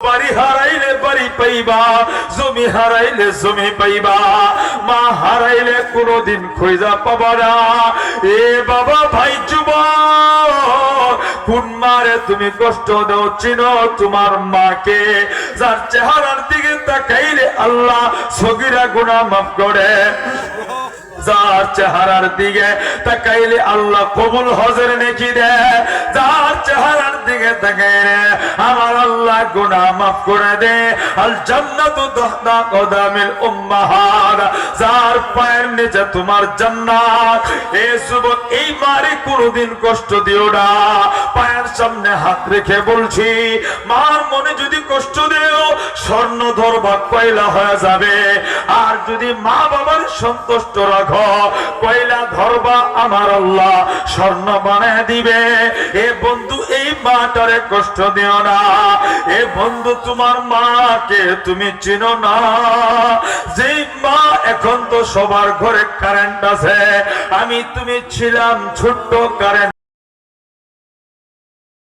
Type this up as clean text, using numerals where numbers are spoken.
বাড়ি হারাইলে বাড়ি পাইবা, জমি হারাইলে জমি পাইবা, মা হারাইলে কোনদিন খুঁজা পাবা না। এ বাবা ভাই যুবক, কোন মারে তুমি কষ্ট দাও চিনো? তোমার মাকে, যার চেহারার দিকে তাকাইলে আল্লাহ সগীরা গুনাহ মাফ করে, যার চেহারার দিকে তাকাইলে আল্লাহ কবুল হজের নেকি দেয়, যার চেহারার দিকে তাকাইলে আমার আল্লাহ গুনাহ মাফ করে দেয়। আল জান্নাতু তাহতা কদামিল উম্মাহাত, যার পায়ের নিচে তোমার জান্নাত। এ যুবক, এই মারে কোনদিন কষ্ট দিও না। পায়ের সামনে হাত রেখে বলছি, মার মনে যদি কষ্ট দিও, স্বর্ণ ধরবা কয়লা হয়ে যাবে। আর যদি মা বাবার সন্তুষ্ট রাখো, কয়লা ধরবা আমার আল্লাহ স্বর্ণ বানায় দিবে। এ বন্ধু, এই মাটারে কষ্ট দিও না। এ বন্ধু, তোমার মাকে তুমি চিনো না? যে মা, এখন তো সবার ঘরে কারেন্ট আছে, আমি তুমি ছিলাম ছোট্ট কারেন্ট।